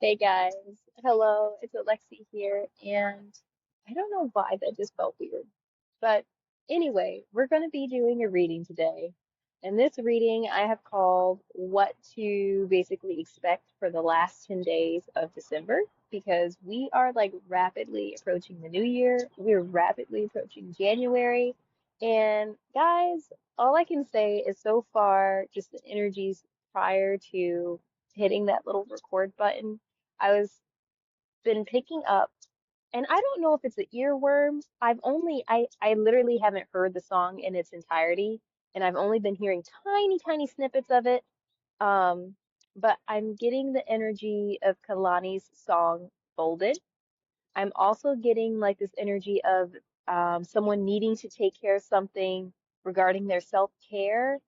Hey guys, hello, it's Alexie here, and I don't know why that just felt weird. But anyway, we're going to be doing a reading today. And this reading I have called What to Basically Expect for the Last 10 Days of December, because we are like rapidly approaching the new year. We're rapidly approaching January. And guys, all I can say is so far, just the energies prior to hitting that little record button. I was been picking up, and I don't know if it's an earworm. I literally haven't heard the song in its entirety, and I've only been hearing tiny, tiny snippets of it. Um, but I'm getting the energy of Kalani's song Folded. I'm also getting like this energy of someone needing to take care of something regarding their self-care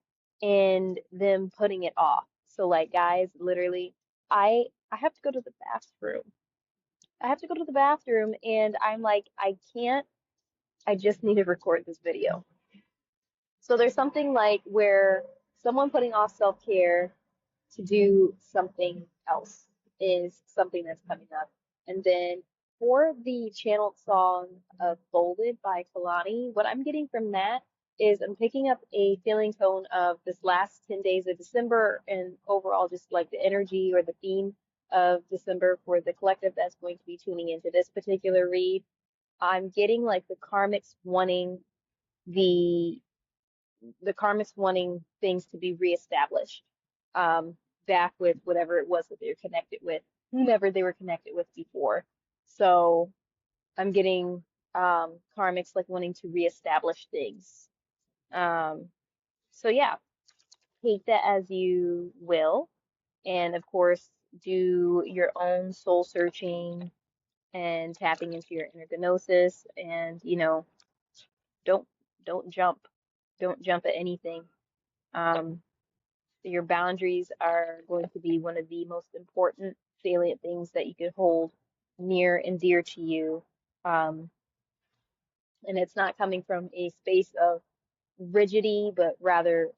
and them putting it off. So like guys, literally, I have to go to the bathroom. I have to go to the bathroom and I'm like, I can't, I just need to record this video. So there's something like where someone putting off self-care to do something else is something that's coming up. And then for the channeled song of Folded by Kalani, what I'm getting from that is I'm picking up a feeling tone of this last 10 days of December and overall just like the energy or the theme of December for the collective that's going to be tuning into this particular read. I'm getting like the the karmics wanting things to be reestablished um, back with whatever it was that they're connected with, whomever they were connected with before. So I'm getting karmics like wanting to reestablish things. Um, so yeah, take that as you will, and of course, do your own soul searching and tapping into your inner gnosis, and don't don't jump, don't jump at anything. Um, Your boundaries are going to be one of the most important salient things that you can hold near and dear to you. Um, and it's not coming from a space of rigidity, but rather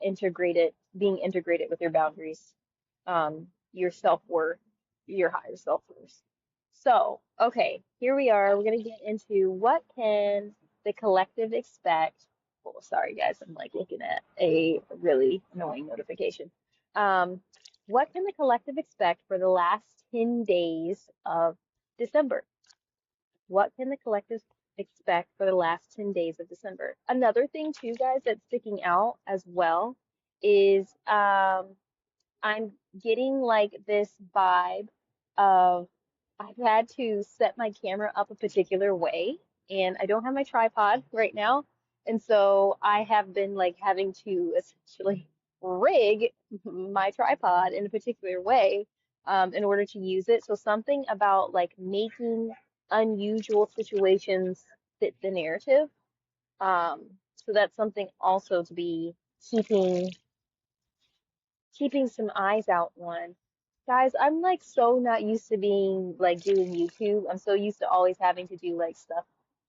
being integrated with your boundaries, your self-worth, your higher self-worth. So, okay, here we are. We're going to get into what can the collective expect. Oh, sorry, guys, I'm like looking at a really annoying notification. Um, what can the collective expect for the last 10 days of December? What can the collective expect for the last 10 days of December? Another thing, too, guys, that's sticking out as well is I'm getting like this vibe of I've had to set my camera up a particular way, and I don't have my tripod right now. And so I have been like having to essentially rig my tripod in a particular way in order to use it. So something about like making unusual situations fit the narrative. Um, so that's something also to be keeping keeping some eyes out on. Guys, I'm like so not used to being like doing YouTube. I'm so used to always having to do like stuff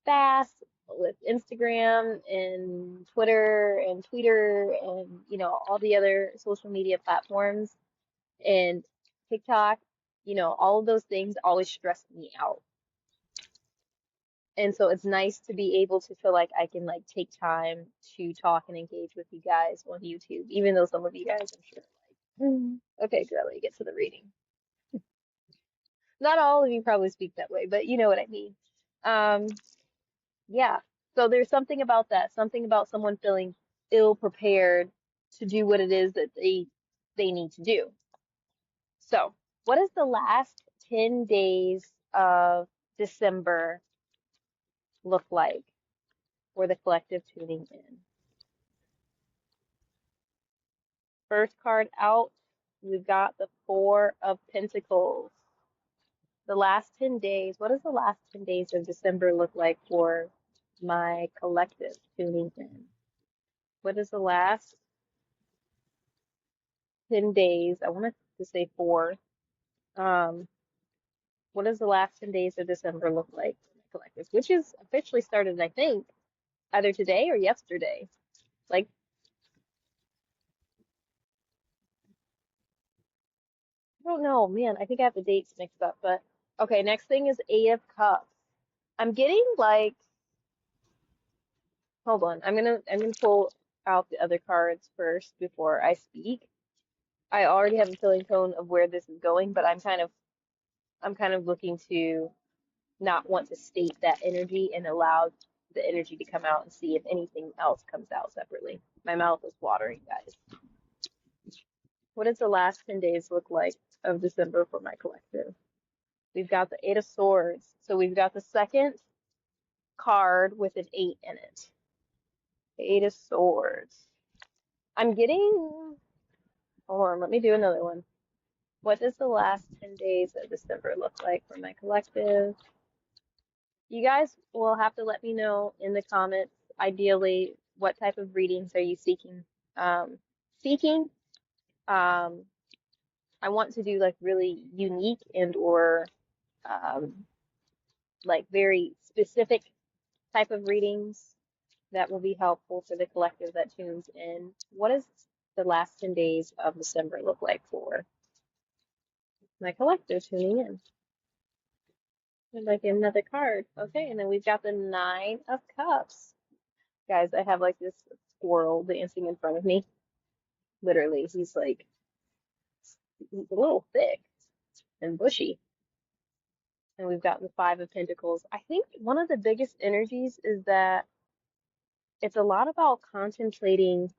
fast with Instagram and Twitter and Tweeter and all the other social media platforms and TikTok. All of those things always stress me out. And so it's nice to be able to feel like I can like take time to talk and engage with you guys on YouTube, even though some of you guys I'm sure are like, okay, girlie, get to the reading. Not all of you probably speak that way, but you know what I mean. Um, yeah. So there's something about that, something about someone feeling ill prepared to do what it is that they need to do. So, what does the last 10 days of December look like for the collective tuning in? First card out, we've got the Four of Pentacles. The last 10 days, what does the last 10 days of December look like for my collective tuning in? What is the last 10 days? I wanted to say four. Um, what does the last 10 days of December look like for my collective? Which is officially started, I think, either today or yesterday. Like, don't know, man. I think I have the dates mixed up, but okay. Next thing is Eight of Cups. I'm getting like, hold on. I'm gonna pull out the other cards first before I speak. I already have a feeling tone of where this is going, but I'm kind of looking to not want to state that energy and allow the energy to come out and see if anything else comes out separately. My mouth is watering, guys. What does the last 10 days look like of December for my collective? We've got the Eight of Swords. So we've got the second card with an 8 in it. The Eight of Swords. I'm getting, hold on, let me do another one. What does the last 10 days of December look like for my collective? You guys will have to let me know in the comments, ideally, what type of readings are you seeking? Seeking. Um, I want to do like really unique and or um, like very specific type of readings that will be helpful for the collective that tunes in. What does the last 10 days of December look like for my collective tuning in? I'd like another card. Okay, and then we've got the Nine of Cups. Guys, I have like this squirrel dancing in front of me. Literally, he's a little thick and bushy. And we've got the Five of Pentacles. I think one of the biggest energies is that it's a lot about contemplating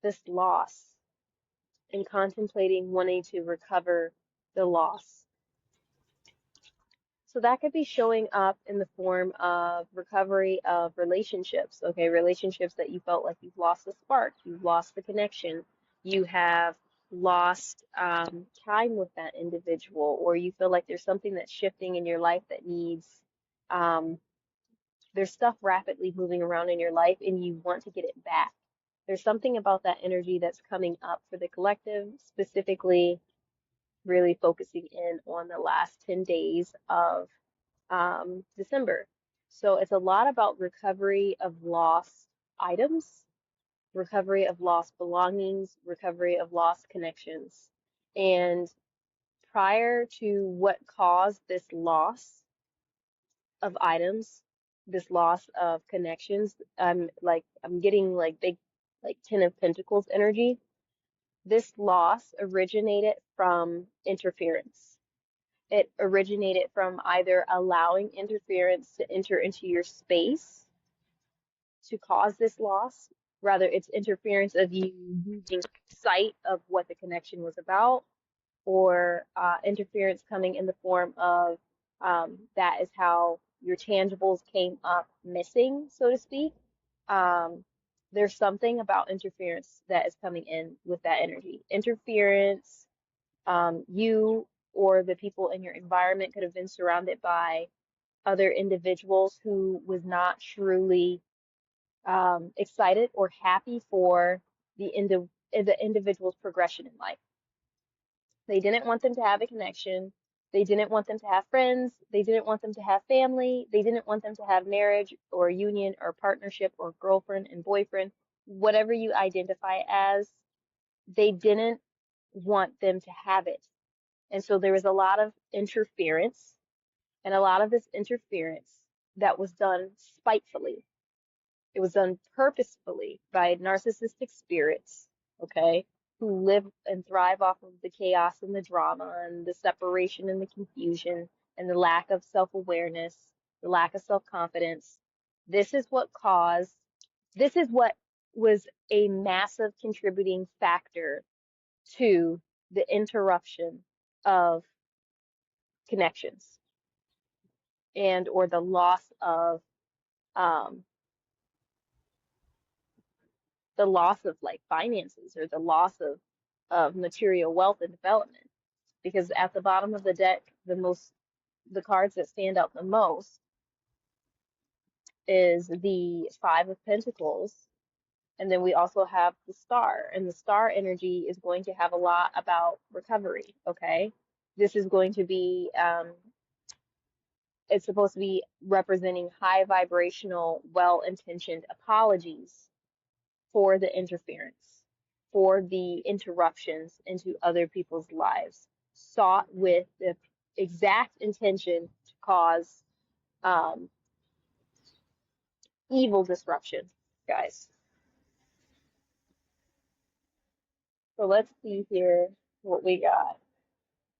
this loss and contemplating wanting to recover the loss. So that could be showing up in the form of recovery of relationships, okay? Relationships that you felt like you've lost the spark, you've lost the connection, you have lost time with that individual, or you feel like there's something that's shifting in your life that needs, um, there's stuff rapidly moving around in your life and you want to get it back. There's something about that energy that's coming up for the collective, specifically really focusing in on the last 10 days of December. So it's a lot about recovery of lost items, recovery of lost belongings, recovery of lost connections. And prior to what caused this loss of items, this loss of connections, I'm getting like big like Ten of Pentacles energy. This loss originated from interference. It originated from either allowing interference to enter into your space to cause this loss, rather it's interference of you losing sight of what the connection was about, or interference coming in the form of that is how your tangibles came up missing, so to speak. Um, there's something about interference that is coming in with that energy. Interference, you or the people in your environment could have been surrounded by other individuals who was not truly excited or happy for the individual's progression in life. They didn't want them to have a connection. They didn't want them to have friends. They didn't want them to have family. They didn't want them to have marriage or union or partnership or girlfriend and boyfriend, whatever you identify as. They didn't want them to have it. And so there was a lot of interference, and a lot of this interference that was done spitefully. It was done purposefully by narcissistic spirits, okay, who live and thrive off of the chaos and the drama and the separation and the confusion and the lack of self-awareness, the lack of self-confidence. This is what caused, this is what was a massive contributing factor to the interruption of connections and or the loss of um, like finances or the loss of material wealth and development. Because at the bottom of the deck, the cards that stand out the most is the Five of Pentacles, and then we also have the Star, and the Star energy is going to have a lot about recovery. Okay, this is going to be it's supposed to be representing high vibrational, well-intentioned apologies for the interference. for the interruptions into other people's lives, sought with the exact intention to cause um, evil disruption, guys. So let's see here what we got.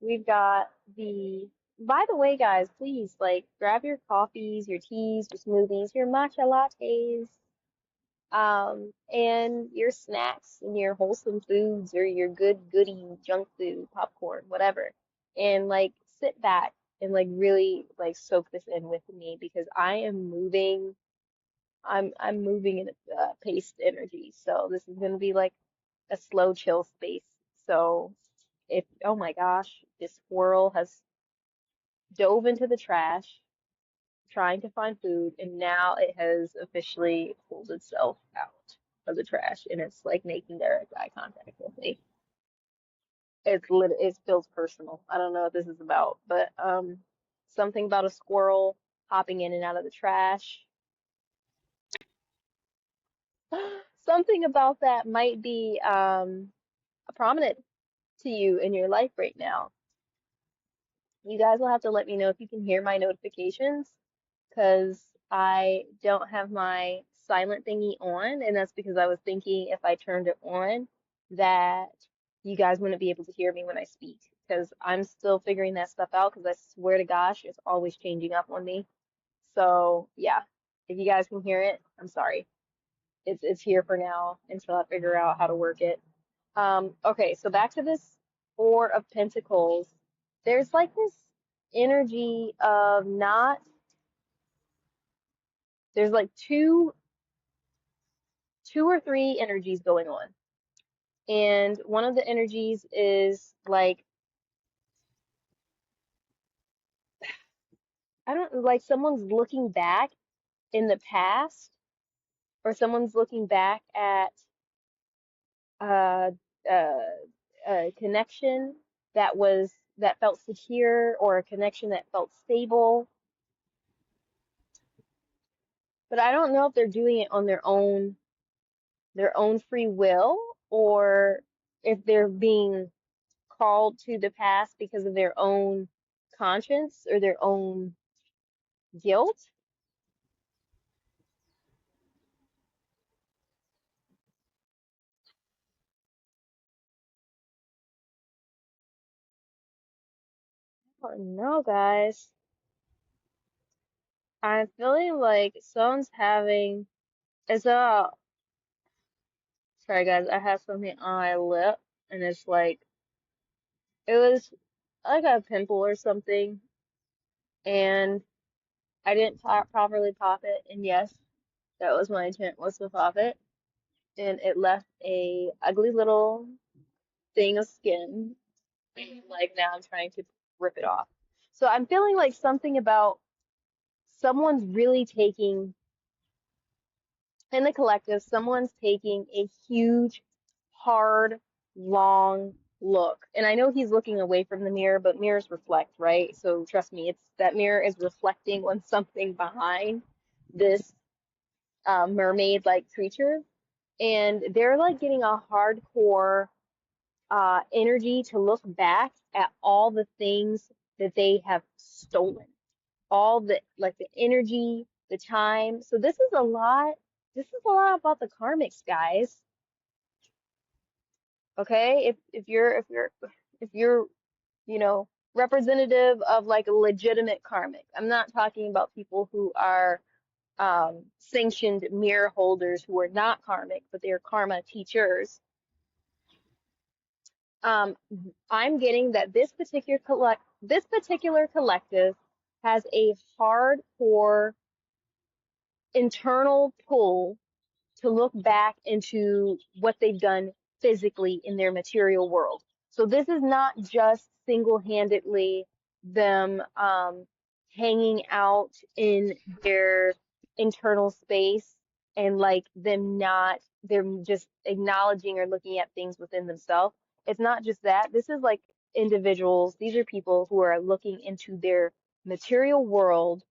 We've got the, by the way, guys, please like grab your coffees, your teas, your smoothies, your matcha lattes, and your snacks and your wholesome foods or your good goody junk food, popcorn, whatever. And like sit back and like really like soak this in with me because I am moving. I'm moving in a paced energy. So this is gonna be like a slow chill space. So if, oh my gosh, this squirrel has dove into the trash trying to find food, and now it has officially pulled itself out of the trash, and it's like making direct eye contact with me. It feels personal. I don't know what this is about, but something about a squirrel hopping in and out of the trash. Something about that might be prominent to you in your life right now. You guys will have to let me know if you can hear my notifications because I don't have my silent thingy on, and that's because I was thinking if I turned it on that you guys wouldn't be able to hear me when I speak because I'm still figuring that stuff out because I swear to gosh, it's always changing up on me. So yeah, if you guys can hear it, I'm sorry. It's here for now until I figure out how to work it. Okay, so back to this Four of Pentacles. There's like this energy of not, there's like two or three energies going on. And one of the energies is like, I don't like someone's looking back in the past, or someone's looking back at uh, uh, a connection that felt secure, or a connection that felt stable. But I don't know if they're doing it on their own free will, or if they're being called to the past because of their own conscience or their own guilt. I don't know, guys. I'm feeling like someone's having, it's a, sorry guys, I have something on my lip and it's like, it was like a pimple or something, and I didn't properly pop it, and yes, that was my intent, was to pop it, and it left a ugly little thing of skin, and like now I'm trying to rip it off. So I'm feeling like something about someone's really taking, in the collective, someone's taking a huge, hard, long look. And I know he's looking away from the mirror, but mirrors reflect, right? So trust me, it's that mirror is reflecting on something behind this mermaid-like creature. And they're like getting a hardcore energy to look back at all the things that they have stolen, all the like the energy, the time. So this is a lot. This is a lot about the karmics, guys. Okay, if you're you know representative of like a legitimate karmic. I'm not talking about people who are sanctioned mirror holders who are not karmic, but they're karma teachers. Um, I'm getting that this particular collective has a hardcore internal pull to look back into what they've done physically in their material world. So this is not just single-handedly them hanging out in their internal space and like them not, they're just acknowledging or looking at things within themselves. It's not just that. This is like individuals, these are people who are looking into their material world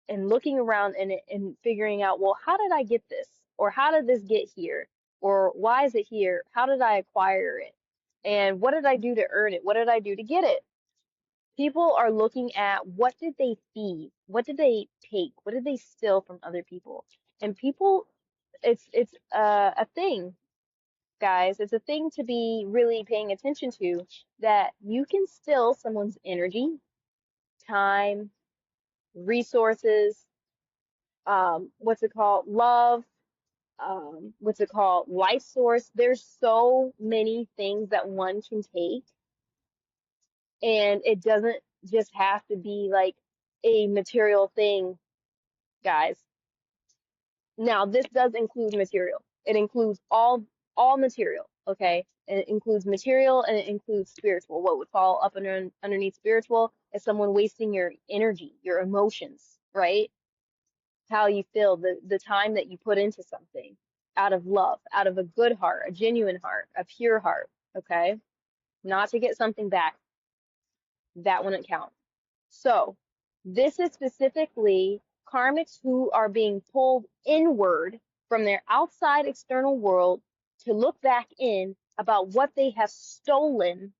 and looking around and figuring out, well, how did I get this? Or how did this get here? Or why is it here? How did I acquire it? And what did I do to earn it? What did I do to get it? People are looking at what did they feed? What did they take? What did they steal from other people? And people, it's a thing, guys. It's a thing to be really paying attention to, that you can steal someone's energy, time, resources, what's it called? Love, what's it called? Life source. There's so many things that one can take, and it doesn't just have to be like a material thing, guys. Now, this does include material. It includes all material, okay? And it includes material and it includes spiritual. What would fall up underneath spiritual is someone wasting your energy, your emotions, right? How you feel, the time that you put into something out of love, out of a good heart, a genuine heart, a pure heart, okay? Not to get something back. That wouldn't count. So, this is specifically karmics who are being pulled inward from their outside external world to look back in about what they have stolen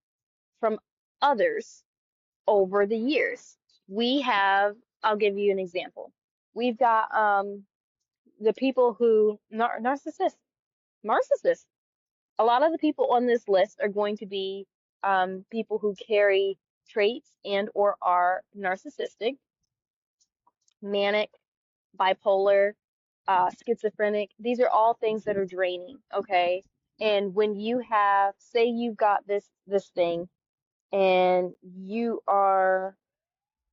from others over the years. We have, I'll give you an example. We've got the people who narcissists. A lot of the people on this list are going to be people who carry traits and or are narcissistic, manic, bipolar, schizophrenic. These are all things that are draining, okay? And when you have, say you've got this thing and you are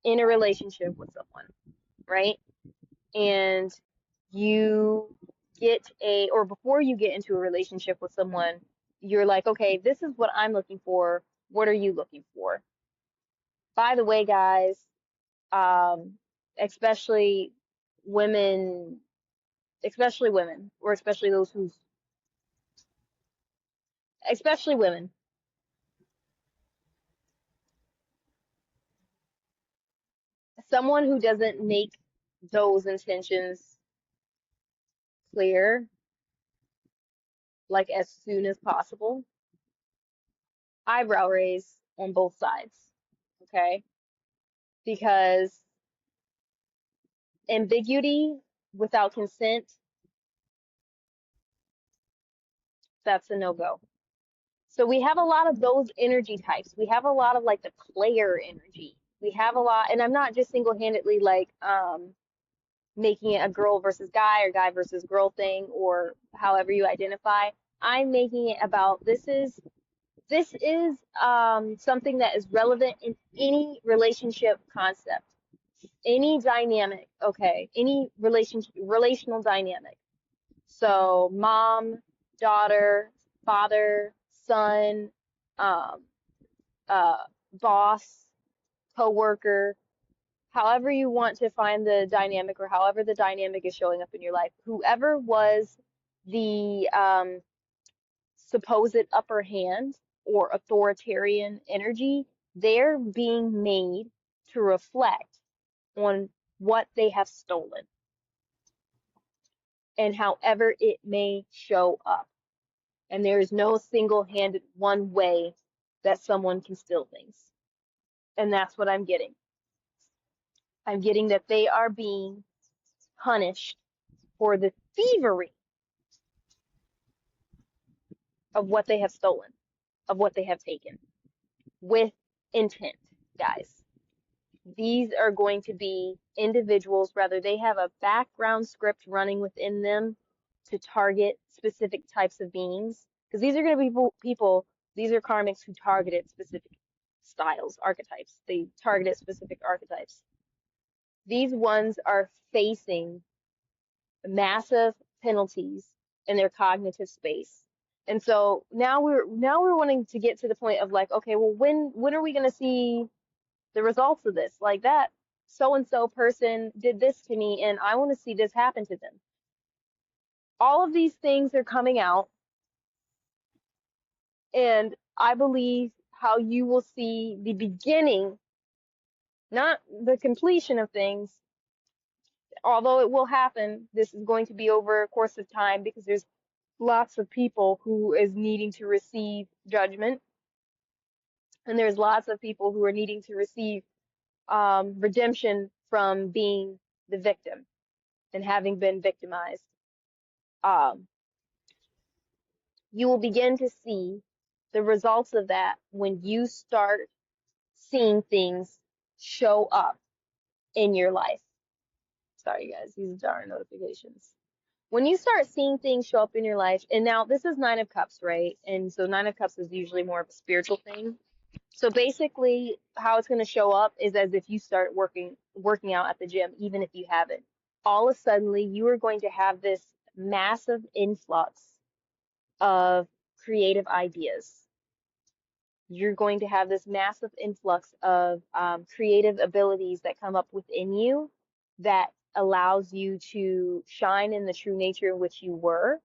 in a relationship with someone, right? And you or before you get into a relationship with someone, you're like, okay, this is what I'm looking for. What are you looking for? By the way, guys, um, especially women, or especially women, someone who doesn't make those intentions clear, like as soon as possible, eyebrow raise on both sides, okay? Because ambiguity without consent, that's a no-go. So we have a lot of those energy types. We have a lot of like the player energy. We have a lot, and I'm not just single-handedly like making it a girl versus guy or guy versus girl thing or however you identify. I'm making it about this is something that is relevant in any relationship concept, any dynamic, okay, any relational dynamic. So mom, daughter, father, son, um, uh, boss, coworker, however you want to find the dynamic or however the dynamic is showing up in your life, whoever was the supposed upper hand or authoritarian energy, they're being made to reflect on what they have stolen and however it may show up. And there is no single-handed one way that someone can steal things. And that's what I'm getting. I'm getting that they are being punished for the thievery of what they have stolen, of what they have taken, with intent, guys. These are going to be individuals, rather they have a background script running within them to target specific types of beings. Because these are going to be people, these are karmics who targeted specific styles, archetypes. They targeted specific archetypes. These ones are facing massive penalties in their cognitive space. And so now we're wanting to get to the point of like, okay, well, when are we going to see the results of this? Like that so and so person did this to me and I want to see this happen to them. All of these things are coming out, and I believe how you will see the beginning, not the completion of things, although it will happen. This is going to be over a course of time because there's lots of people who is needing to receive judgment, and there's lots of people who are needing to receive redemption from being the victim and having been victimized. Um, you will begin to see the results of that when you start seeing things show up in your life. Sorry, guys, these are notifications. When you start seeing things show up in your life, and now this is Nine of Cups, right? And so Nine of Cups is usually more of a spiritual thing. So basically, how it's going to show up is as if you start working out at the gym, even if you haven't. All of a suddenly, you are going to have this massive influx of creative ideas. You're going to have this massive influx of creative abilities that come up within you that allows you to shine in the true nature in which you were.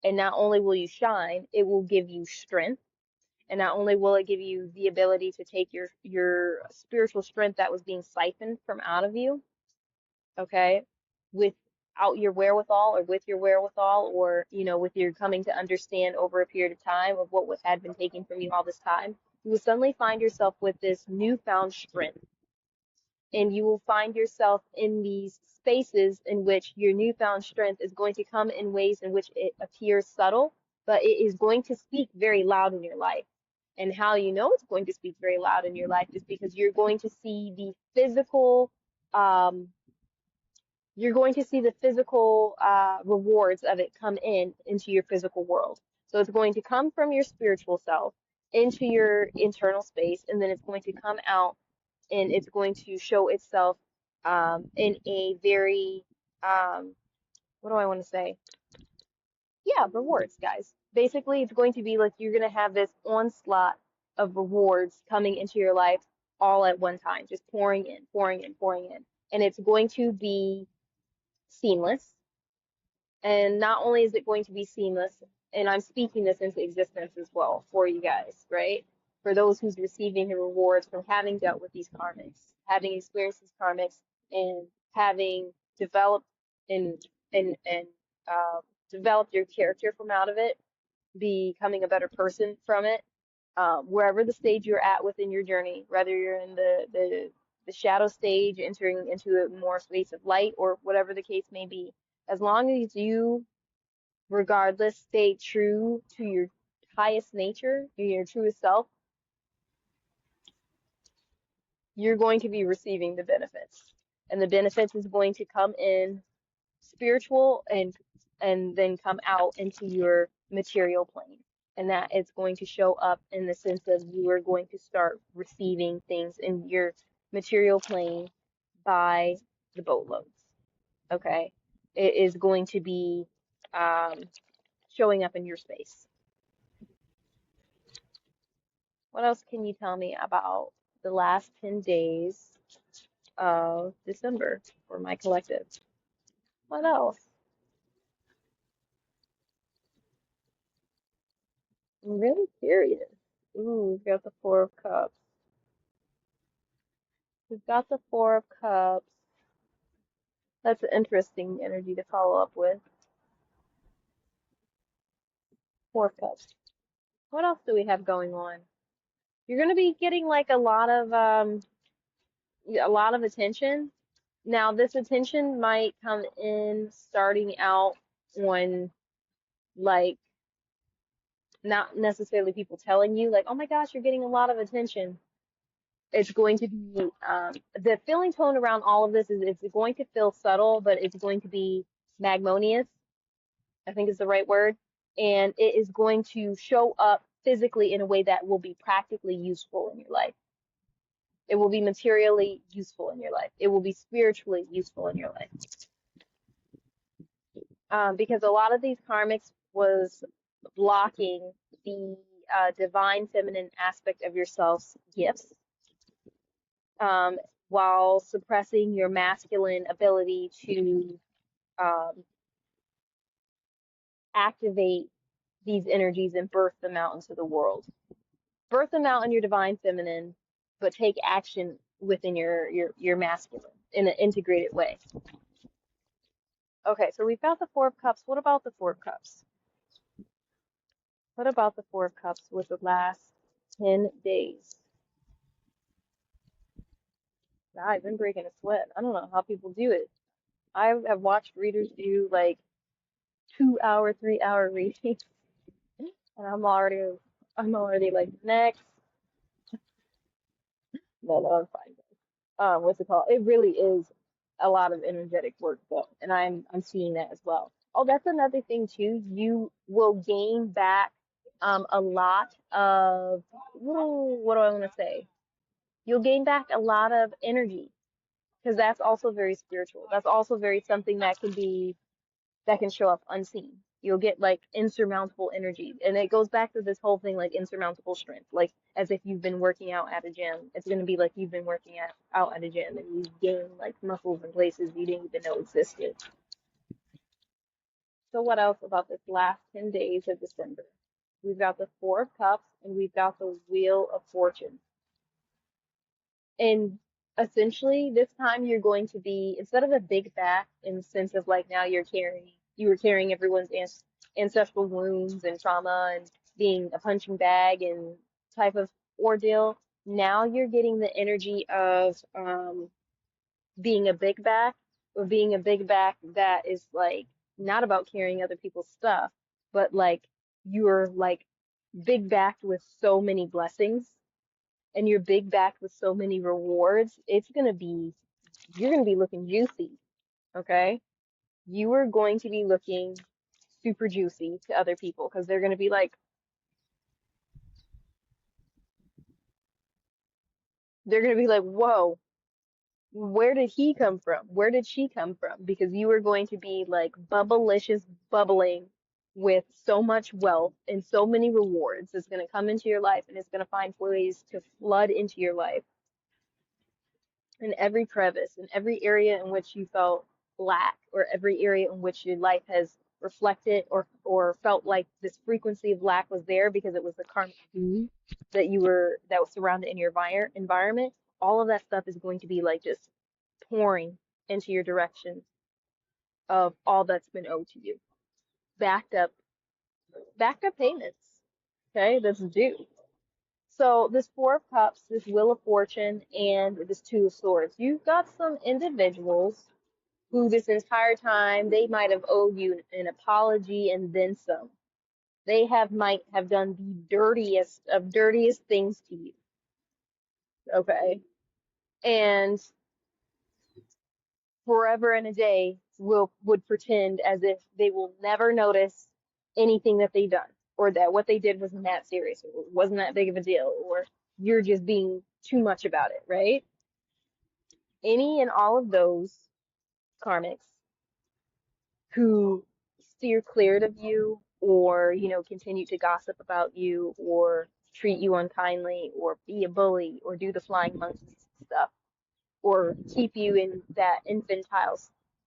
And not only will you shine, it will give you strength. And not only will it give you the ability to take your spiritual strength that was being siphoned from out of you, okay, without your wherewithal or with your wherewithal or, with your coming to understand over a period of time of what had been taken from you all this time, you will suddenly find yourself with this newfound strength. And you will find yourself in these spaces in which your newfound strength is going to come in ways in which it appears subtle, but it is going to speak very loud in your life. And how you know it's going to speak very loud in your life is because you're going to see the physical um, rewards of it come into your physical world. So it's going to come from your spiritual self into your internal space, and then it's going to come out and it's going to show itself in a very, what do I want to say? Yeah, rewards, guys. Basically, it's going to be like you're going to have this onslaught of rewards coming into your life all at one time, just pouring in, pouring in, pouring in. And it's going to be seamless. And not only is it going to be seamless, and I'm speaking this into existence as well for you guys, right? For those who's receiving the rewards from having dealt with these karmics, having experienced these karmics, and having developed and developed your character from out of it, becoming a better person from it. Wherever the stage you're at within your journey, whether you're in the shadow stage, entering into a more space of light, or whatever the case may be, as long as you, regardless, stay true to your highest nature, your truest self, you're going to be receiving the benefits. And the benefits is going to come in spiritual and then come out into your material plane. And that it's going to show up in the sense of you are going to start receiving things in your material plane by the boatloads. Okay? It is going to be um, showing up in your space. What else can you tell me about the last 10 days of December for my collective? What else? I'm really curious. Ooh, we've got the Four of Cups. We've got the Four of Cups. That's an interesting energy to follow up with. Four of Cups. What else do we have going on? You're going to be getting like a lot of attention. Now, this attention might come in starting out on like not necessarily people telling you like, oh my gosh, you're getting a lot of attention. It's going to be the feeling tone around all of this is it's going to feel subtle, but it's going to be magnanimous, I think is the right word, and it is going to show up physically in a way that will be practically useful in your life. It will be materially useful in your life. It will be spiritually useful in your life. Because a lot of these karmics was blocking the divine feminine aspect of yourself's gifts, um, while suppressing your masculine ability to um, activate these energies and birth them out into the world. Birth them out in your divine feminine, but take action within your masculine in an integrated way. Okay, so we've got the Four of Cups. What about the Four of Cups? What about the Four of Cups with the last 10 days? God, I've been breaking a sweat. I don't know how people do it. I have watched readers do like 2 hour, 3 hour readings, and I'm already like, next. No, no, I'm fine. What's it called? It really is a lot of energetic work though, and I'm seeing that as well. Oh, that's another thing too. You will gain back a lot of, what do I want to say? You'll gain back a lot of energy because that's also very spiritual. That's also very something that can show up unseen. You'll get like insurmountable energy. And it goes back to this whole thing like insurmountable strength. Like as if you've been working out at a gym. It's going to be like you've been out at a gym and you gain like muscles in places you didn't even know existed. So what else about this last 10 days of December? We've got the Four of Cups and we've got the Wheel of Fortune. And essentially, this time you're going to be, instead of a big back in the sense of like now you were carrying everyone's ancestral wounds and trauma and being a punching bag and type of ordeal. Now you're getting the energy of being a big back, or being a big back that is like not about carrying other people's stuff, but like you're like big backed with so many blessings and you're big backed with so many rewards, you're gonna be looking juicy, okay? You are going to be looking super juicy to other people because they're gonna be like, whoa, where did he come from? Where did she come from? Because you are going to be like bubblicious, bubbling with so much wealth and so many rewards. It's gonna come into your life and it's gonna find ways to flood into your life in every crevice, in every area in which you felt lack, or every area in which your life has reflected or felt like this frequency of lack was there because it was the karmic goo that was surrounded in your environment. All of that stuff is going to be like just pouring into your direction of all that's been owed to you. Backed up, backed up payments. Okay, that's due. So this Four of Cups, this Wheel of Fortune, and this Two of Swords. You've got some individuals who this entire time they might have owed you an apology and then some. They might have done the dirtiest things to you. Okay. And forever and a day would pretend as if they will never notice anything that they done, or that what they did wasn't that serious, or wasn't that big of a deal, or you're just being too much about it, right? Any and all of those karmics who steer clear of you, or continue to gossip about you, or treat you unkindly, or be a bully, or do the flying monkey stuff, or keep you in that infantile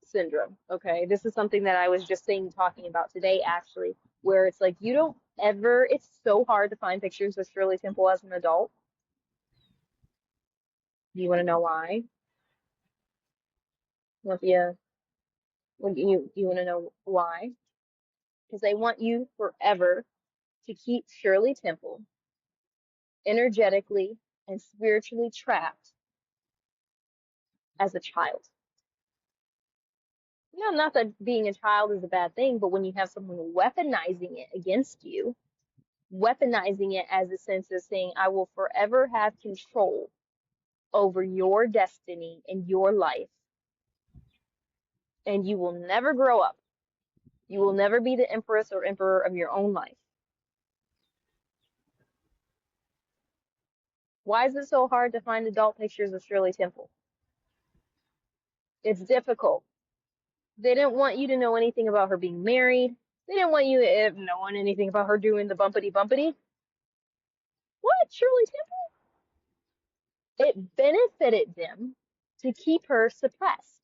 syndrome. Okay, this is something that I was just talking about today actually, where it's like you don't ever, it's so hard to find pictures of Shirley Temple as an adult. Do you want to know why? Well, yeah, you want to know why? Because they want you forever to keep Shirley Temple energetically and spiritually trapped as a child. Not that being a child is a bad thing, but when you have someone weaponizing it against you, weaponizing it as a sense of saying, I will forever have control over your destiny and your life, and you will never grow up. You will never be the empress or emperor of your own life. Why is it so hard to find adult pictures of Shirley Temple? It's difficult. They didn't want you to know anything about her being married. They didn't want you knowing anything about her doing the bumpity bumpity. What? Shirley Temple? It benefited them to keep her suppressed.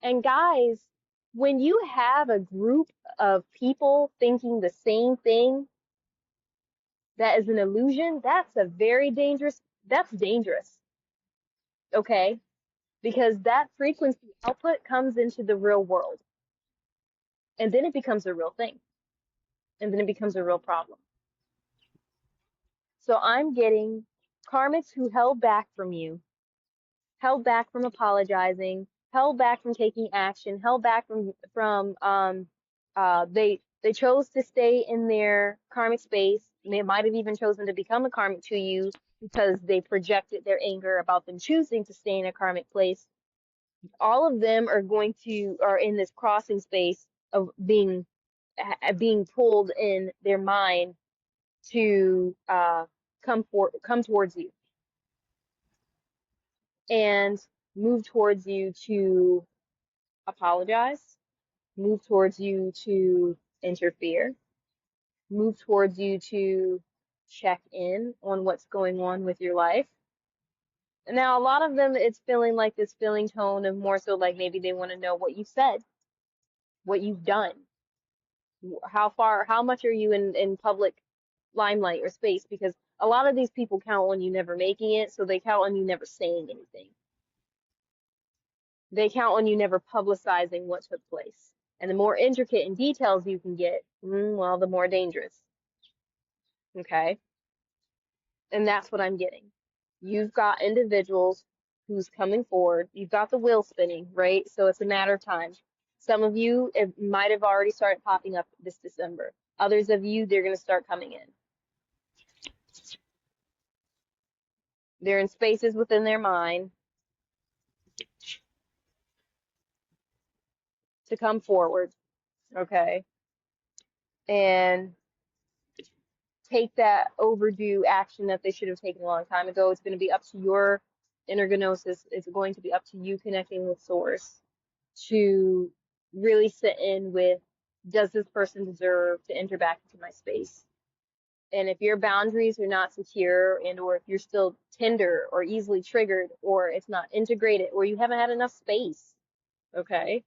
And guys, when you have a group of people thinking the same thing, that is an illusion, that's dangerous. Okay? Because that frequency output comes into the real world. And then it becomes a real thing. And then it becomes a real problem. So I'm getting karmics who held back from you, held back from apologizing, held back from taking action, held back from they chose to stay in their karmic space. They might have even chosen to become a karmic to you because they projected their anger about them choosing to stay in a karmic place. All of them are in this crossing space of being pulled in their mind to come towards you and move towards you to apologize, move towards you to interfere, move towards you to check in on what's going on with your life. Now, a lot of them, it's feeling like this feeling tone of more so like maybe they want to know what you said, what you've done, how much are you in public limelight or space? Because a lot of these people count on you never making it, so they count on you never saying anything. They count on you never publicizing what took place. And the more intricate and details you can get, well, the more dangerous. Okay? And that's what I'm getting. You've got individuals who's coming forward. You've got the wheel spinning, right? So it's a matter of time. Some of you, it might have already started popping up this December. Others of you, they're going to start coming in. They're in spaces within their mind to come forward, okay? And take that overdue action that they should have taken a long time ago. It's going to be up to your inner gnosis. It's going to be up to you connecting with source to really sit in with, does this person deserve to enter back into my space? And if your boundaries are not secure and or if you're still tender or easily triggered or it's not integrated or you haven't had enough space, okay,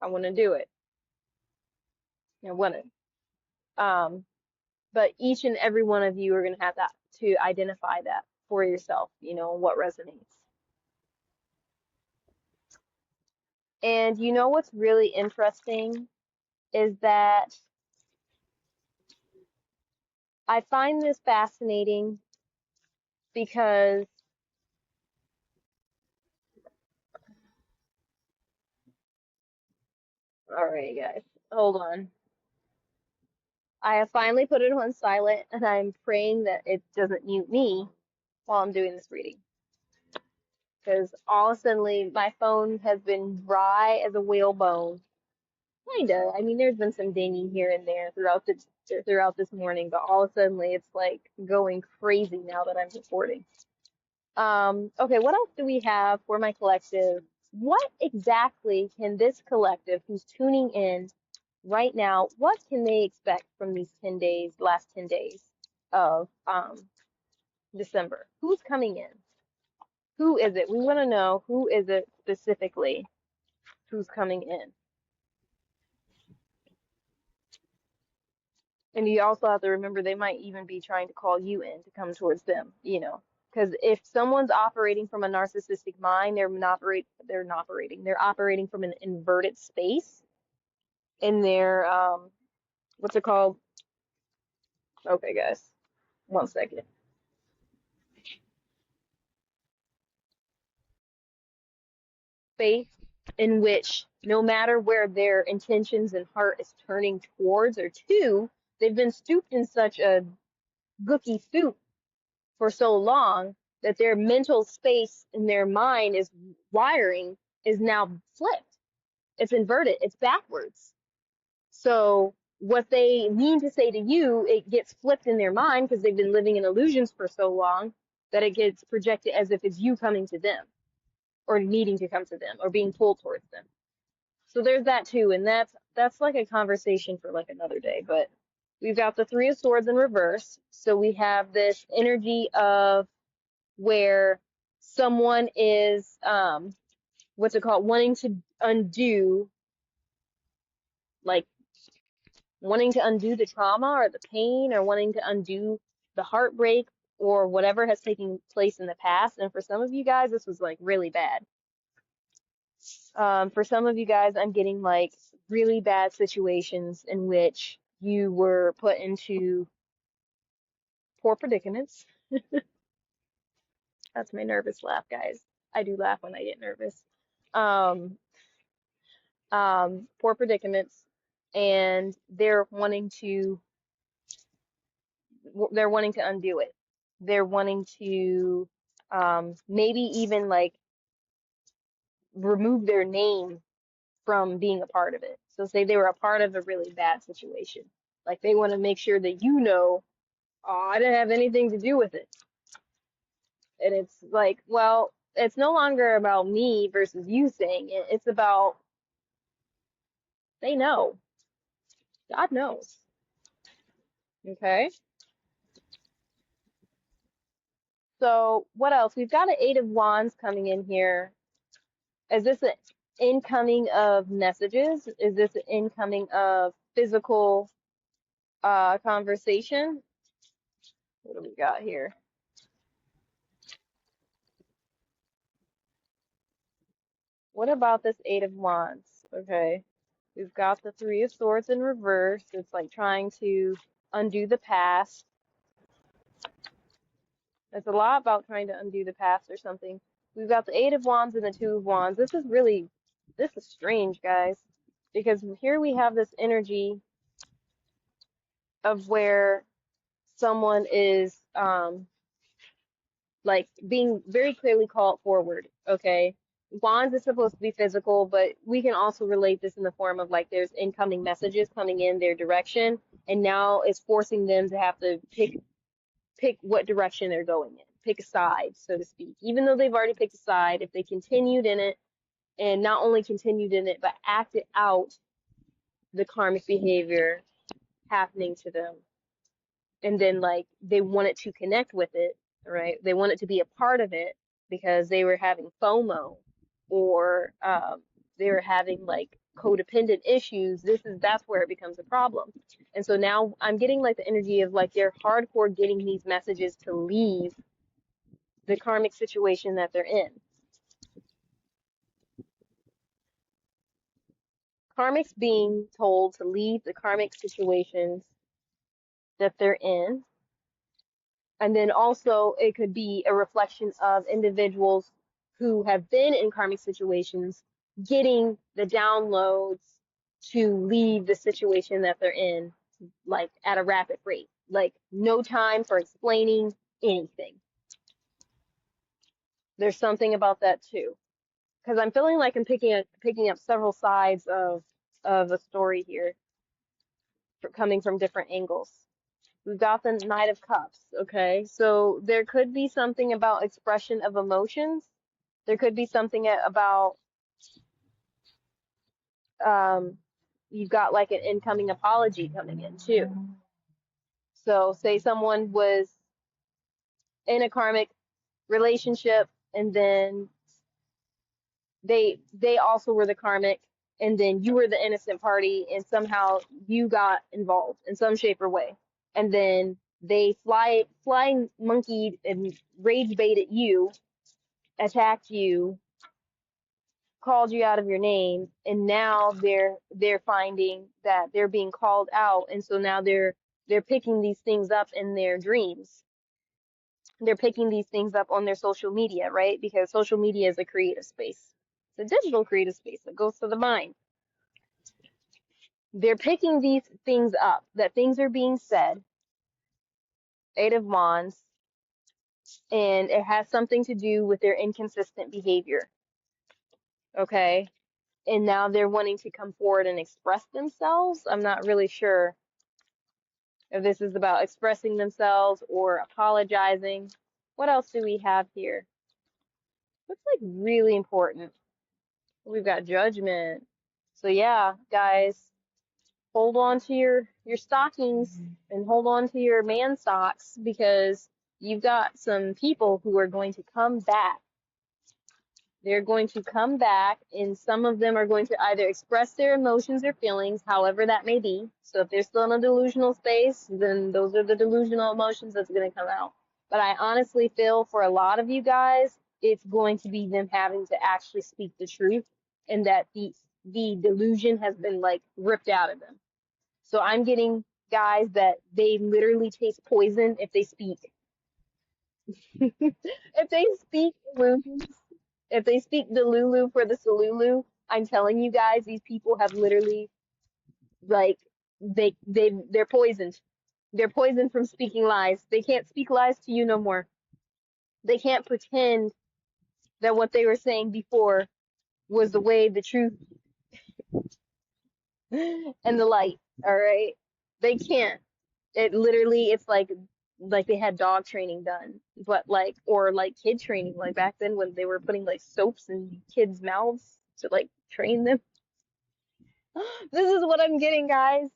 I want to do it. I want to. But each and every one of you are going to have that to identify that for yourself, what resonates. And what's really interesting is that I find this fascinating because, all right, guys, hold on. I have finally put it on silent and I'm praying that it doesn't mute me while I'm doing this reading. Because all of a sudden my phone has been dry as a whalebone. Kinda. I mean, there's been some dinging here and there throughout this morning, but all of a sudden it's like going crazy now that I'm recording. Okay, what else do we have for my collective? What exactly can this collective who's tuning in right now, what can they expect from these last 10 days of December? Who's coming in? Who is it? We want to know who is it specifically who's coming in. And you also have to remember they might even be trying to call you in to come towards them, because if someone's operating from a narcissistic mind, they're operating from an inverted space in their what's it called? Okay, guys, 1 second. Space in which no matter where their intentions and heart is turning towards or to, they've been stooped in such a gooky soup for so long that their mental space in their mind is now flipped. It's inverted. It's backwards. So what they mean to say to you, it gets flipped in their mind because they've been living in illusions for so long that it gets projected as if it's you coming to them or needing to come to them or being pulled towards them. So there's that too, and that's like a conversation for like another day. But we've got the Three of Swords in reverse. So we have this energy of where someone is what's it called? Like wanting to undo the trauma or the pain or wanting to undo the heartbreak or whatever has taken place in the past. And for some of you guys, this was like really bad. For some of you guys, I'm getting like really bad situations in which you were put into poor predicaments. That's my nervous laugh, guys. I do laugh when I get nervous. Um, poor predicaments, and they're wanting to undo it. They're wanting to maybe even like remove their name from being a part of it. So say they were a part of a really bad situation. Like they want to make sure that you know, oh, I didn't have anything to do with it. And it's like, well, it's no longer about me versus you saying it. It's about they know. God knows. Okay. So what else? We've got an Eight of Wands coming in here. Is this an incoming of messages? Is this an incoming of physical conversation? What do we got here? What about this Eight of Wands? Okay. We've got the Three of Swords in reverse. It's like trying to undo the past. It's a lot about trying to undo the past or something. We've got the Eight of Wands and the Two of Wands. This is strange, guys, because here we have this energy of where someone is like being very clearly called forward, okay? Wands is supposed to be physical, but we can also relate this in the form of like there's incoming messages coming in their direction, and now it's forcing them to have to pick what direction they're going in, pick a side, so to speak. Even though they've already picked a side, if they continued in it, and not only continued in it, but acted out the karmic behavior happening to them, and then like they wanted to connect with it, right? They wanted to be a part of it because they were having FOMO, or they were having like codependent issues. That's where it becomes a problem. And so now I'm getting like the energy of like they're hardcore getting these messages to leave the karmic situation that they're in. Karmics being told to leave the karmic situations that they're in. And then also it could be a reflection of individuals who have been in karmic situations getting the downloads to leave the situation that they're in, like at a rapid rate, like no time for explaining anything. There's something about that too, because I'm feeling like I'm picking up several sides of a story here, coming from different angles. We've got the Knight of Cups, okay? So there could be something about expression of emotions. There could be something about, um, you've got like an incoming apology coming in too. So say someone was in a karmic relationship and then they also were the karmic, and then you were the innocent party, and somehow you got involved in some shape or way, and then they flying monkeyed and rage baited you, attacked you, called you out of your name, and now they're finding that they're being called out, and so now they're picking these things up in their dreams. They're picking these things up on their social media, right? Because social media is a creative space. It's a digital creative space that goes to the mind. They're picking these things up, that things are being said, Eight of Wands, and it has something to do with their inconsistent behavior, okay? And now they're wanting to come forward and express themselves. I'm not really sure if this is about expressing themselves or apologizing. What else do we have here? Looks like really important. We've got Judgment. So yeah, guys, hold on to your stockings and hold on to your man socks, because you've got some people who are going to come back. They're going to come back, and some of them are going to either express their emotions or feelings, however that may be. So if they're still in a delusional space, then those are the delusional emotions that's going to come out. But I honestly feel for a lot of you guys, it's going to be them having to actually speak the truth, and that the delusion has been like ripped out of them. So I'm getting guys that they literally taste poison if they speak. If they speak illusions, if they speak Delulu for the Salulu, I'm telling you guys, these people have literally like they're poisoned. They're poisoned from speaking lies. They can't speak lies to you no more. They can't pretend that what they were saying before was the way, the truth, and the light. All right? They can't. It literally, it's like they had dog training done, but like or like kid training, like back then when they were putting like soaps in kids' mouths to like train them. This is what I'm getting, guys.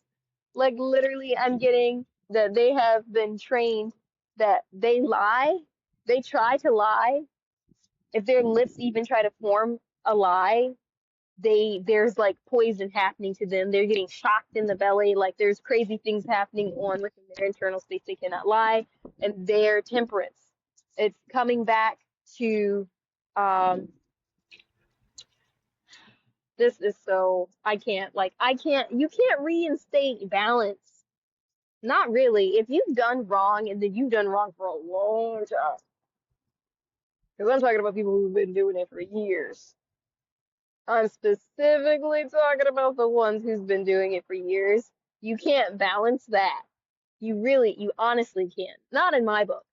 Like literally, I'm getting that they have been trained that they lie. They try to lie. If their lips even try to form a lie, there's like poison happening to them. They're getting shocked in the belly. Like there's crazy things happening on within their internal space. They cannot lie, and their temperance. It's coming back to um, this is so you can't reinstate balance. Not really. If you've done wrong and then you've done wrong for a long time, because I'm talking about people who've been doing it for years. I'm specifically talking about the ones who's been doing it for years. You can't balance that. You honestly can't. Not in my book.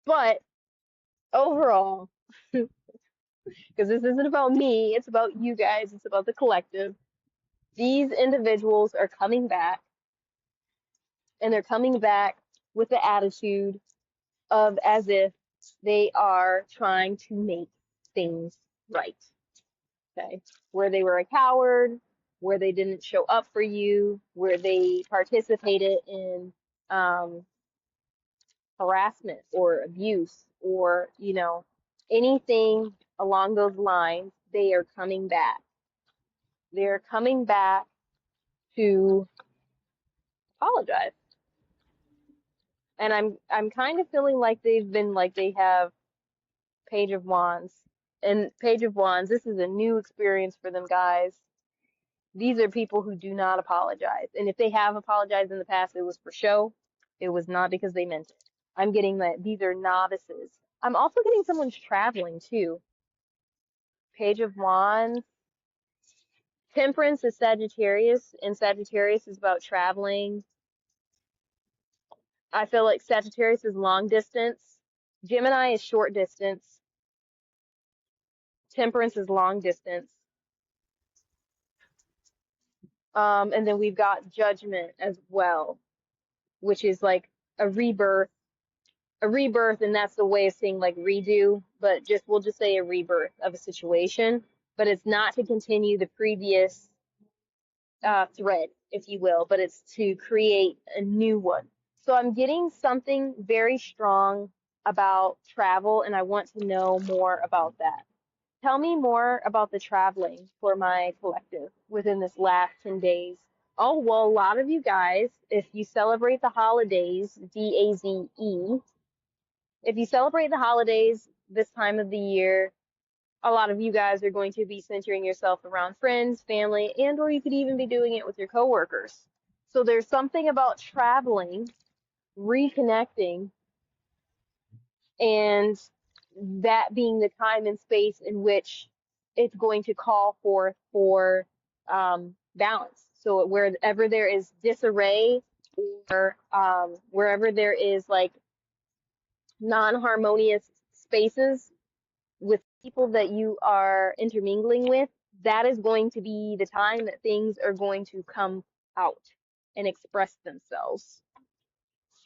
But overall, because this isn't about me, it's about you guys, it's about the collective. These individuals are coming back, and they're coming back with the attitude of as if they are trying to make things right. Okay. Where they were a coward, where they didn't show up for you, where they participated in um, harassment or abuse or, anything along those lines, they are coming back. They're coming back to apologize. And I'm kind of feeling like they have Page of Wands. And Page of Wands, this is a new experience for them, guys. These are people who do not apologize. And if they have apologized in the past, it was for show. It was not because they meant it. I'm getting that these are novices. I'm also getting someone's traveling too. Page of Wands. Temperance is Sagittarius, and Sagittarius is about traveling. I feel like Sagittarius is long distance. Gemini is short distance. Temperance is long distance. And then we've got Judgment as well, which is like a rebirth and that's the way of saying like redo, but we'll just say a rebirth of a situation, but it's not to continue the previous thread, if you will, but it's to create a new one. So I'm getting something very strong about travel, and I want to know more about that. Tell me more about the traveling for my collective within this last 10 days. Oh, well, a lot of you guys, if you celebrate the holidays, DAZE, if you celebrate the holidays this time of the year, a lot of you guys are going to be centering yourself around friends, family, and or you could even be doing it with your coworkers. So there's something about traveling, reconnecting, and that being the time and space in which it's going to call forth for balance. So wherever there is disarray or wherever there is like non-harmonious spaces with people that you are intermingling with, that is going to be the time that things are going to come out and express themselves.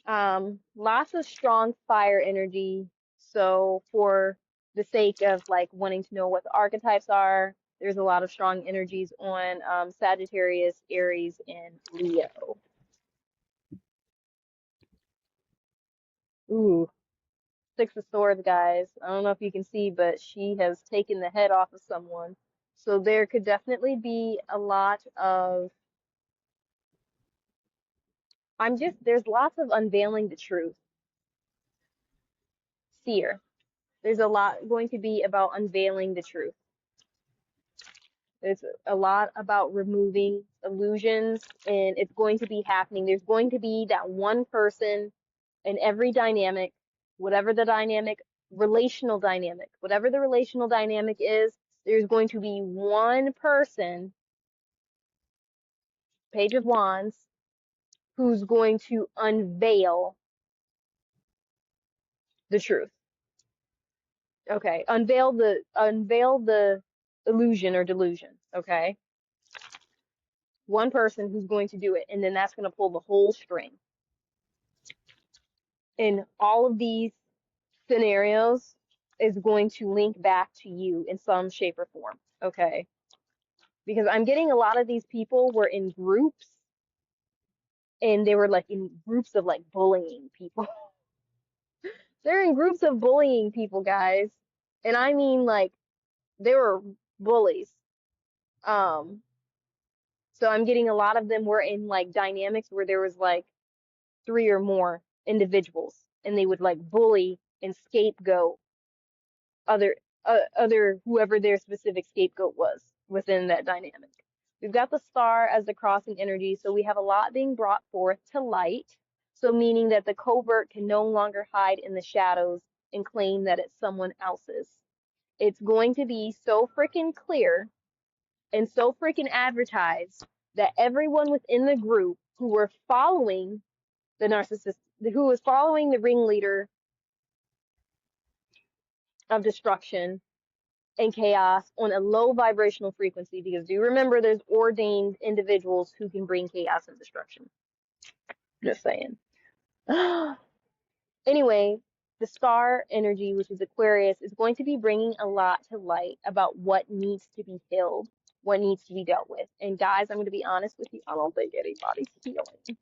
Lots of strong fire energy. So for the sake of like wanting to know what the archetypes are, there's a lot of strong energies on Sagittarius, Aries, and Leo. Ooh, Six of Swords, guys. I don't know if you can see, but she has taken the head off of someone. So there could definitely be a lot of, there's lots of unveiling the truth. Seer. There's a lot going to be about unveiling the truth. It's a lot about removing illusions, and it's going to be happening. There's going to be that one person in every dynamic, whatever the dynamic, relational dynamic, whatever the relational dynamic is, there's going to be one person, Page of Wands, who's going to unveil the truth. Okay, unveil the illusion or delusion. Okay, one person who's going to do it, and then that's going to pull the whole string. In all of these scenarios is going to link back to you in some shape or form. Okay, because I'm getting a lot of these people were in groups, and they were like in groups of like bullying people. They're in groups of bullying people, guys. And I mean like they were bullies. Um, so I'm getting a lot of them were in like dynamics where there was like three or more individuals, and they would like bully and scapegoat other other whoever their specific scapegoat was within that dynamic. We've got the star as the crossing energy, so we have a lot being brought forth to light. So meaning that the covert can no longer hide in the shadows and claim that it's someone else's. It's going to be so freaking clear and so freaking advertised that everyone within the group who were following the narcissist, who was following the ringleader of destruction and chaos on a low vibrational frequency, because do remember there's ordained individuals who can bring chaos and destruction. Just saying. Anyway, the star energy, which is Aquarius, is going to be bringing a lot to light about what needs to be healed, what needs to be dealt with. And guys, I'm going to be honest with you, I don't think anybody's healing.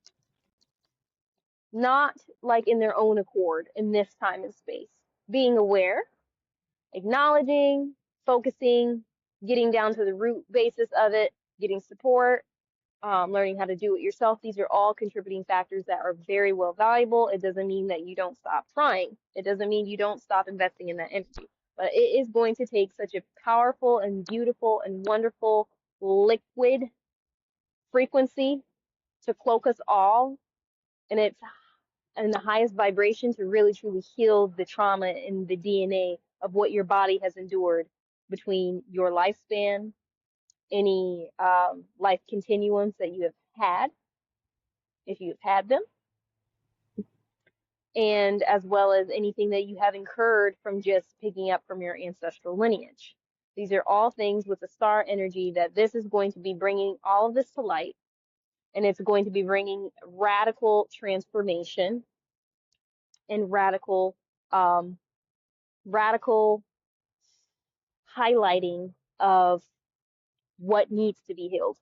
Not like in their own accord in this time and space. Being aware, acknowledging, focusing, getting down to the root basis of it, getting support, learning how to do it yourself. These are all contributing factors that are very well valuable. It doesn't mean that you don't stop trying. It doesn't mean you don't stop investing in that energy. But it is going to take such a powerful and beautiful and wonderful liquid frequency to cloak us all. And it's in the highest vibration to really truly heal the trauma and the DNA of what your body has endured between your lifespan, any life continuums that you have had, if you've had them, and as well as anything that you have incurred from just picking up from your ancestral lineage. These are all things with the star energy that this is going to be bringing all of this to light, and it's going to be bringing radical transformation and um, radical highlighting of what needs to be healed,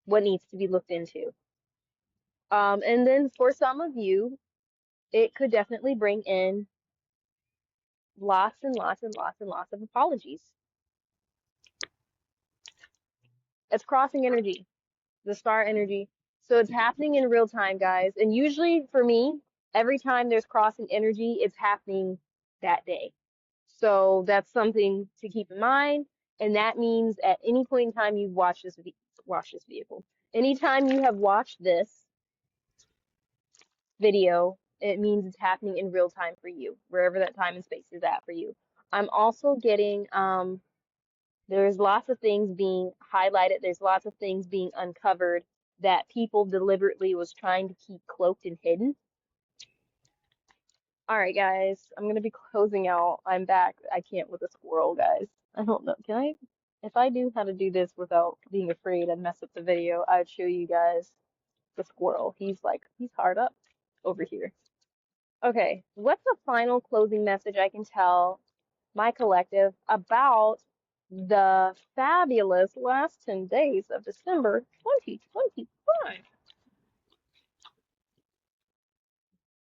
what needs to be looked into. And then for some of you, it could definitely bring in lots and lots and lots and lots of apologies. It's crossing energy, the star energy. So it's happening in real time, guys. And usually for me, every time there's crossing energy, it's happening that day. So that's something to keep in mind. And that means at any point in time you've watched this vehicle. Anytime you have watched this video, it means it's happening in real time for you, wherever that time and space is at for you. I'm also getting there's lots of things being highlighted, there's lots of things being uncovered that people deliberately was trying to keep cloaked and hidden. All right, guys, I'm gonna be closing out. I'm back. I can't with a squirrel, guys. I don't know. Can I? If I knew how to do this without being afraid I'd mess up the video, I'd show you guys the squirrel. He's hard up over here. Okay, what's the final closing message I can tell my collective about the fabulous last 10 days of December 2025?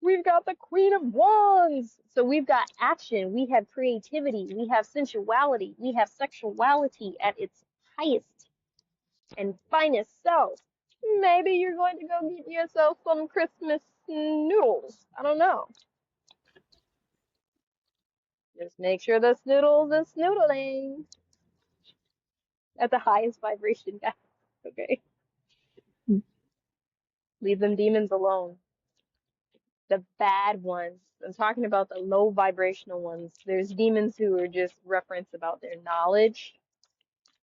We've got the Queen of Wands. So we've got action, we have creativity, we have sensuality, we have sexuality at its highest and finest self. Maybe you're going to go get yourself some Christmas noodles. I don't know. Just make sure the snoodles are snoodling. at the highest vibration, guys. Okay. Leave them demons alone. The bad ones. I'm talking about the low vibrational ones. There's demons who are just reference about their knowledge.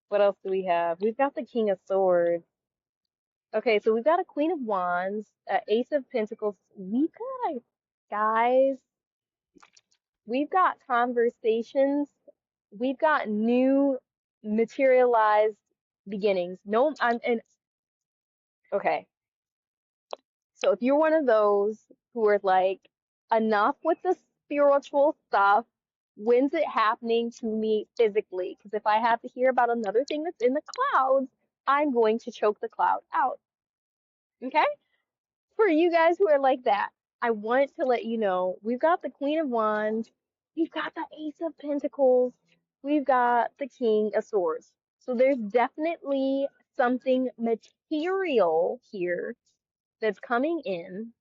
What else do we have? We've got the King of Swords. Okay, so we've got a Queen of Wands, Ace of Pentacles. Guys, we've got conversations. We've got new materialized beginnings. No, okay. So if you're one of those who are like, enough with the spiritual stuff, when's it happening to me physically? Because if I have to hear about another thing that's in the clouds, I'm going to choke the cloud out. Okay? For you guys who are like that, I want to let you know we've got the Queen of Wands, we've got the Ace of Pentacles, we've got the King of Swords. So there's definitely something material here that's coming in.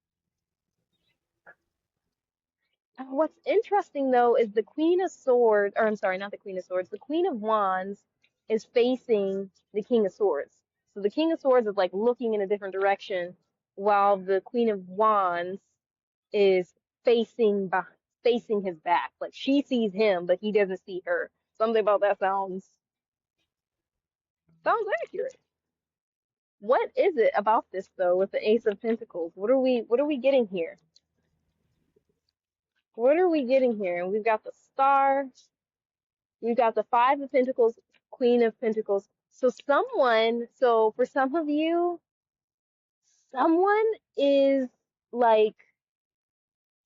What's interesting though is the Queen of Swords, or I'm sorry, not the Queen of Swords, the Queen of Wands is facing the King of Swords. So the King of Swords is like looking in a different direction, while the Queen of Wands is facing his back. Like she sees him, but he doesn't see her. Something about that sounds accurate. What is it about this though with the Ace of Pentacles? What are we getting here? What are we getting here? And we've got the Star, we've got the Five of Pentacles, Queen of Pentacles. So for some of you, someone is like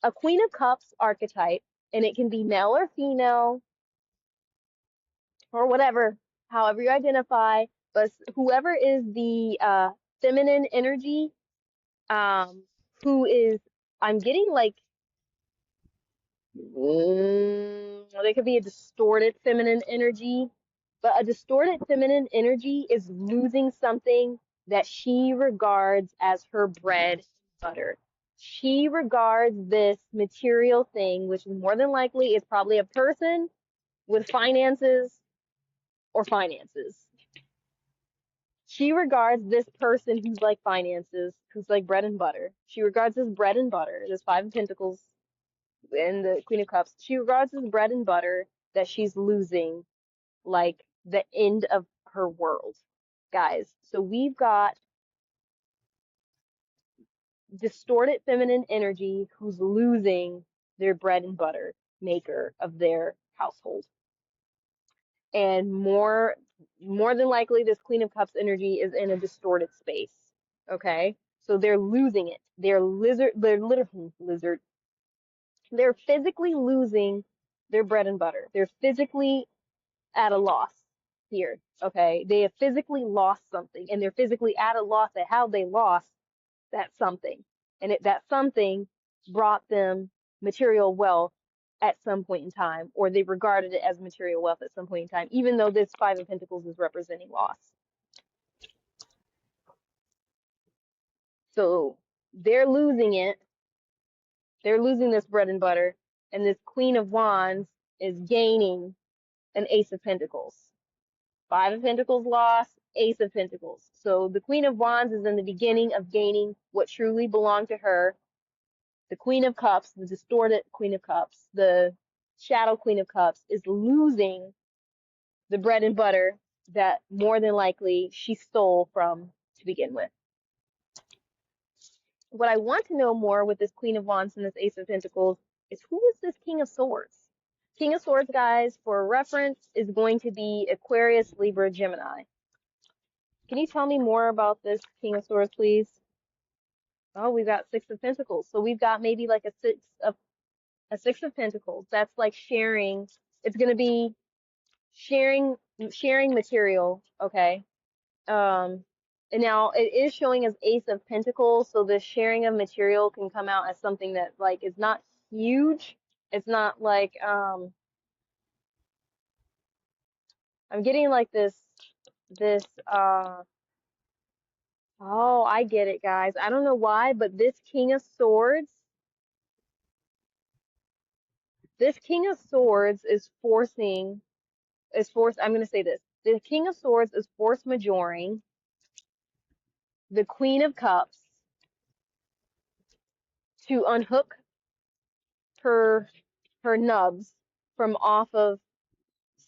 a Queen of Cups archetype, and it can be male or female or whatever, however you identify, but whoever is the feminine energy, um, who is, I'm getting like, they could be a distorted feminine energy, but a distorted feminine energy is losing something that she regards as her bread and butter. She regards this material thing, which more than likely is probably a person with finances or finances. She regards this person who's like finances, who's like bread and butter. She regards as bread and butter. There's Five of Pentacles and the Queen of Cups. She regards as bread and butter that she's losing, like the end of her world, guys. So we've got distorted feminine energy who's losing their bread and butter maker of their household. And more than likely this Queen of Cups energy is in a distorted space. Okay? So they're losing it. They're literally lizard. They're physically losing their bread and butter. They're physically at a loss here. Okay? They have physically lost something, and they're physically at a loss at how they lost that something. And that something brought them material wealth at some point in time, or they regarded it as material wealth at some point in time, even though this Five of Pentacles is representing loss. So they're losing it. They're losing this bread and butter, and this Queen of Wands is gaining an Ace of Pentacles. Five of Pentacles lost, Ace of Pentacles. So the Queen of Wands is in the beginning of gaining what truly belonged to her. The Queen of Cups, the distorted Queen of Cups, the shadow Queen of Cups, is losing the bread and butter that more than likely she stole from to begin with. What I want to know more with this Queen of Wands and this Ace of Pentacles is, who is this King of Swords? King of Swords, guys, for reference, is going to be Aquarius, Libra, Gemini. Can you tell me more about this King of Swords, please? Oh, we've got Six of Pentacles. So we've got maybe like a Six of Pentacles. That's like sharing. It's going to be sharing material, okay? And now it is showing as Ace of Pentacles, so the sharing of material can come out as something that like is not huge. It's not like I'm getting like this oh, I get it, guys. I don't know why, but this King of Swords is I'm going to say this. The King of Swords is force majeuring the Queen of Cups to unhook her nubs from off of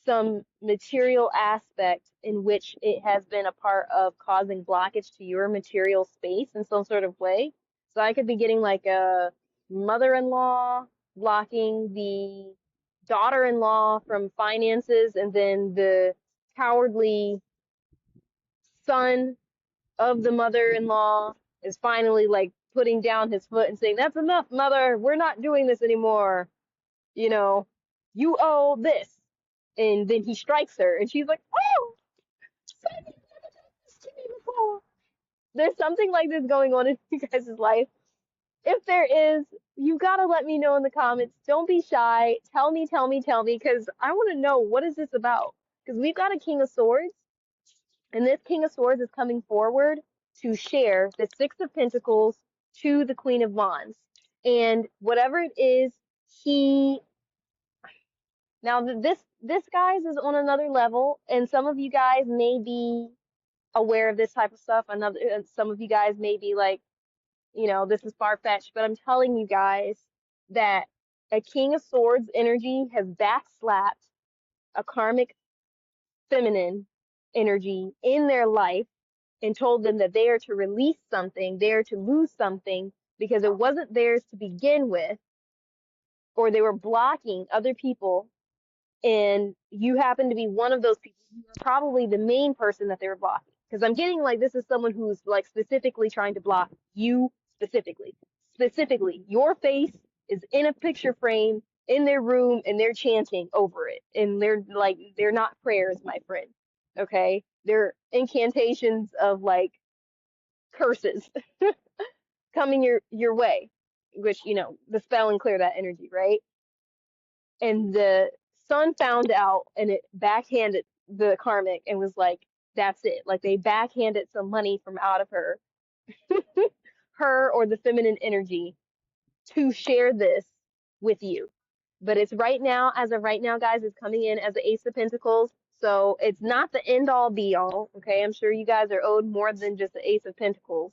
some material aspect in which it has been a part of causing blockage to your material space in some sort of way. So I could be getting like a mother-in-law blocking the daughter-in-law from finances, and then the cowardly son of the mother-in-law is finally like putting down his foot and saying, "That's enough, mother. We're not doing this anymore. You know, you owe this." And then he strikes her, and she's like, "Oh, Sonny, you've never done this to me before." There's something like this going on in you guys' life. If there is, you gotta let me know in the comments. Don't be shy. Tell me, because I want to know, what is this about? Because we've got a King of Swords, and this King of Swords is coming forward to share the Six of Pentacles to the Queen of Wands. And whatever it is, he now this guys is on another level, and some of you guys may be aware of this type of stuff. Another some of you guys may be like, this is far-fetched, but I'm telling you guys that a King of Swords energy has backslapped a karmic feminine energy in their life and told them that they are to release something, they are to lose something because it wasn't theirs to begin with, or they were blocking other people, and you happen to be one of those people. You're probably the main person that they were blocking. Because I'm getting like this is someone who's like specifically trying to block you specifically. Specifically, your face is in a picture frame in their room and they're chanting over it. And they're not prayers, my friend. Okay? They're incantations of like curses coming your way. Which, the spell and clear that energy, right? And the son found out and it backhanded the karmic and was like, that's it. Like they backhanded some money from out of her, her or the feminine energy to share this with you. But it's right now, as of right now, guys, it's coming in as the Ace of Pentacles. So it's not the end all be all. Okay. I'm sure you guys are owed more than just the Ace of Pentacles,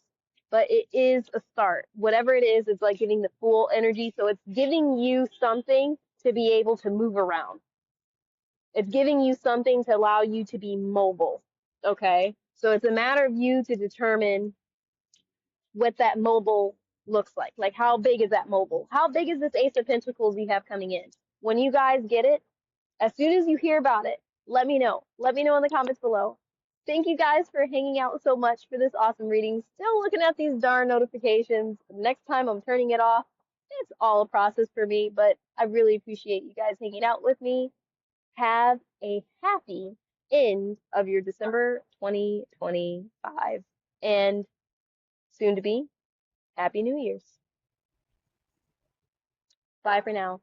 but it is a start. Whatever it is, it's like giving the full energy. So it's giving you something to be able to move around. It's giving you something to allow you to be mobile. Okay. So it's a matter of you to determine what that mobile looks like. Like, how big is that mobile? How big is this Ace of Pentacles you have coming in? When you guys get it, as soon as you hear about it, let me know. Let me know in the comments below. Thank you guys for hanging out so much for this awesome reading. Still looking at these darn notifications. Next time I'm turning it off. It's all a process for me, but I really appreciate you guys hanging out with me. Have a happy end of your December 2025 and soon to be Happy New Year's. Bye for now.